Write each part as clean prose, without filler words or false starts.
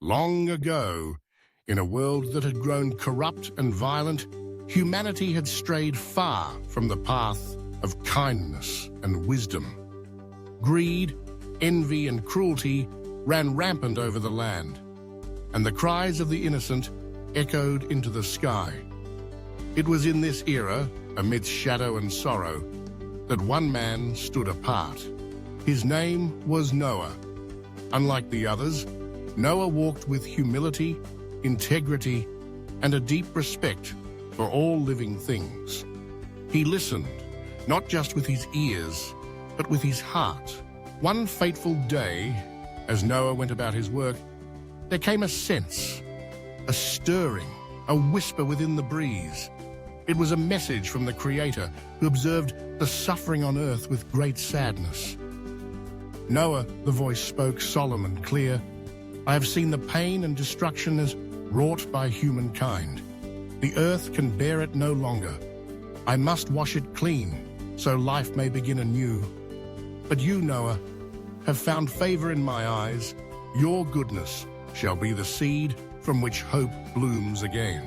Long ago, in a world that had grown corrupt and violent, humanity had strayed far from the path of kindness and wisdom. Greed, envy, and cruelty ran rampant over the land, and the cries of the innocent echoed into the sky. It was in this era, amidst shadow and sorrow, that one man stood apart. His name was Noah. Unlike the others, Noah walked with humility, integrity, and a deep respect for all living things. He listened, not just with his ears, but with his heart. One fateful day, as Noah went about his work, there came a sense, a stirring, a whisper within the breeze. It was a message from the Creator, who observed the suffering on earth with great sadness. Noah, the voice spoke solemn and clear, "I have seen the pain and destruction as wrought by humankind. The earth can bear it no longer. I must wash it clean, so life may begin anew. But you, Noah, have found favor in my eyes. Your goodness shall be the seed from which hope blooms again."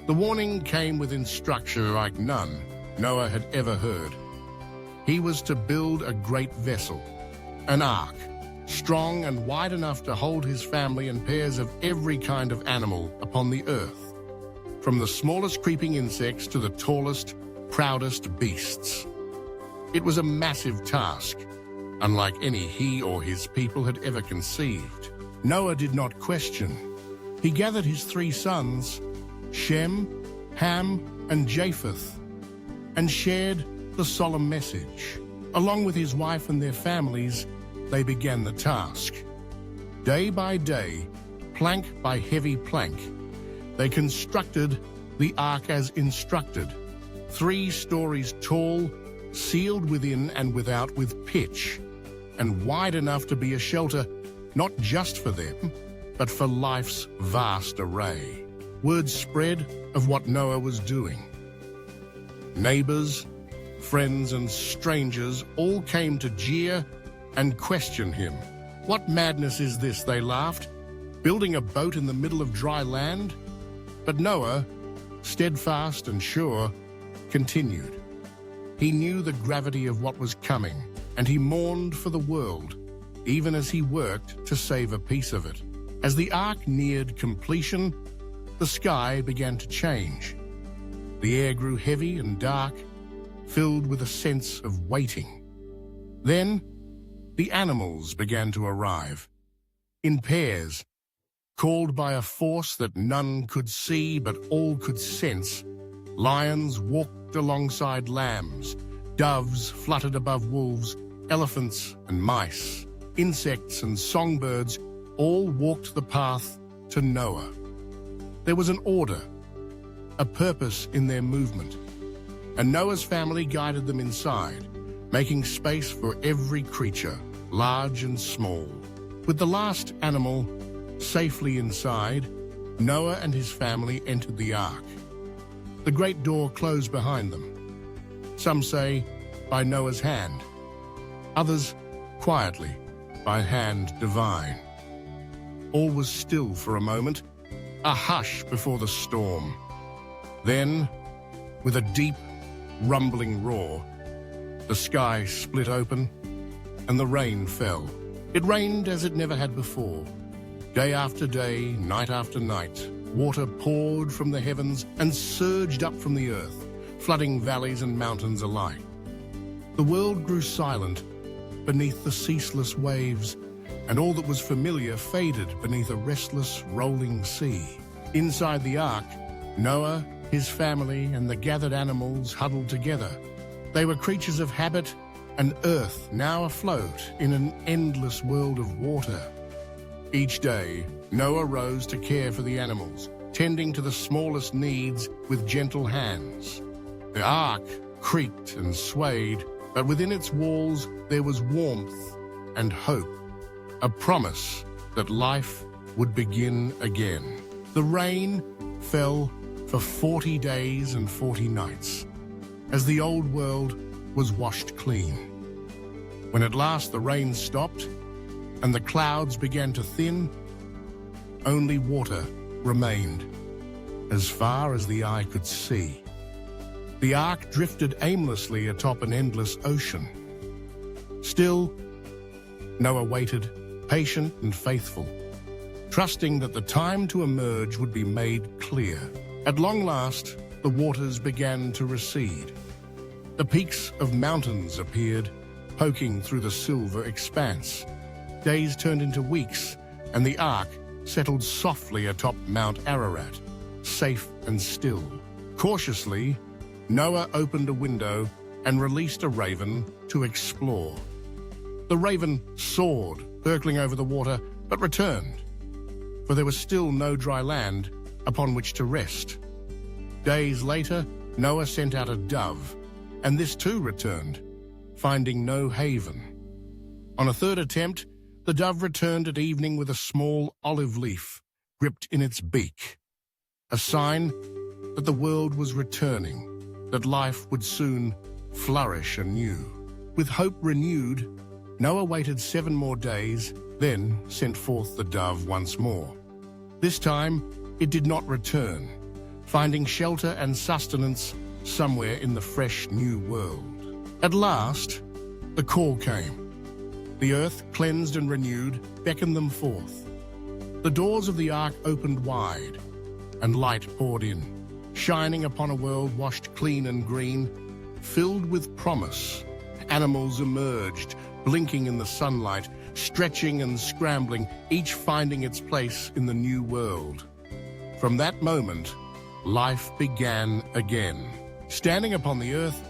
The warning came with instruction like none Noah had ever heard. He was to build a great vessel, an ark, strong and wide enough to hold his family and pairs of every kind of animal upon the earth, from the smallest creeping insects to the tallest, proudest beasts. It was a massive task, unlike any he or his people had ever conceived. Noah did not question. He gathered his 3 sons, Shem, Ham, and Japheth, and shared the solemn message. Along with his wife and their families, they began the task. Day by day, plank by heavy plank, they constructed the ark as instructed, 3 stories tall, sealed within and without with pitch, and wide enough to be a shelter not just for them, but for life's vast array. Word spread of what Noah was doing. Neighbors, friends, and strangers all came to jeer and question him. "What madness is this?" they laughed. "Building a boat in the middle of dry land?" But Noah, steadfast and sure, continued. He knew the gravity of what was coming, and he mourned for the world, even as he worked to save a piece of it. As the ark neared completion, the sky began to change. The air grew heavy and dark, filled with a sense of waiting. Then, the animals began to arrive, in pairs, called by a force that none could see but all could sense. Lions walked alongside lambs, doves fluttered above wolves, elephants and mice, insects and songbirds all walked the path to Noah. There was an order, a purpose in their movement, and Noah's family guided them inside, making space for every creature, large and small. With the last animal safely inside, Noah and his family entered the ark. The great door closed behind them. Some say by Noah's hand, others quietly by hand divine. All was still for a moment, a hush before the storm. Then, with a deep, rumbling roar, the sky split open and the rain fell. It rained as it never had before. Day after day, night after night, water poured from the heavens and surged up from the earth, flooding valleys and mountains alike. The world grew silent beneath the ceaseless waves, and all that was familiar faded beneath a restless, rolling sea. Inside the ark, Noah, his family, and the gathered animals huddled together. They were creatures of habit and earth, now afloat in an endless world of water. Each day, Noah rose to care for the animals, tending to the smallest needs with gentle hands. The ark creaked and swayed, but within its walls there was warmth and hope, a promise that life would begin again. The rain fell for 40 days and 40 nights, as the old world was washed clean. When at last the rain stopped and the clouds began to thin, only water remained, as far as the eye could see. The ark drifted aimlessly atop an endless ocean. Still, Noah waited, patient and faithful, trusting that the time to emerge would be made clear. At long last, the waters began to recede. The peaks of mountains appeared, poking through the silver expanse. Days turned into weeks, and the ark settled softly atop Mount Ararat, safe and still. Cautiously, Noah opened a window and released a raven to explore. The raven soared, circling over the water, but returned, for there was still no dry land upon which to rest. Days later, Noah sent out a dove, and this too returned, finding no haven. On a third attempt, the dove returned at evening with a small olive leaf gripped in its beak, a sign that the world was returning, that life would soon flourish anew. With hope renewed, Noah waited 7 more days, then sent forth the dove once more. This time, it did not return, finding shelter and sustenance somewhere in the fresh new world. At last, the call came. The earth, cleansed and renewed, beckoned them forth. The doors of the ark opened wide, and light poured in, shining upon a world washed clean and green, filled with promise. Animals emerged, blinking in the sunlight, stretching and scrambling, each finding its place in the new world. From that moment, life began again. Standing upon the earth,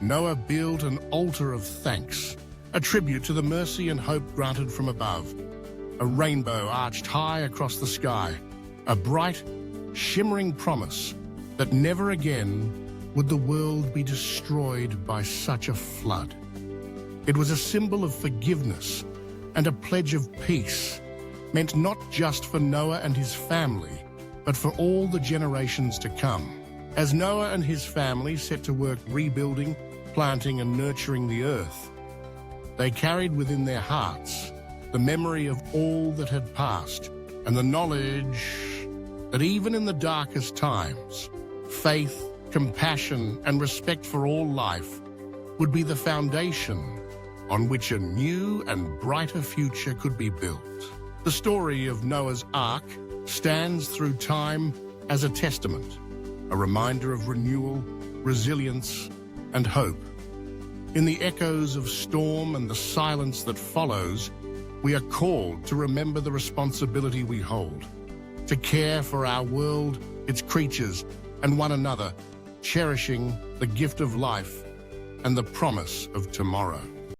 Noah built an altar of thanks, a tribute to the mercy and hope granted from above. A rainbow arched high across the sky, a bright, shimmering promise that never again would the world be destroyed by such a flood. It was a symbol of forgiveness and a pledge of peace, meant not just for Noah and his family, but for all the generations to come. As Noah and his family set to work rebuilding, planting and nurturing the earth, they carried within their hearts the memory of all that had passed and the knowledge that even in the darkest times, faith, compassion and respect for all life would be the foundation on which a new and brighter future could be built. The story of Noah's Ark stands through time as a testament, a reminder of renewal, resilience, and hope. In the echoes of storm and the silence that follows, we are called to remember the responsibility we hold, to care for our world, its creatures, and one another, cherishing the gift of life and the promise of tomorrow.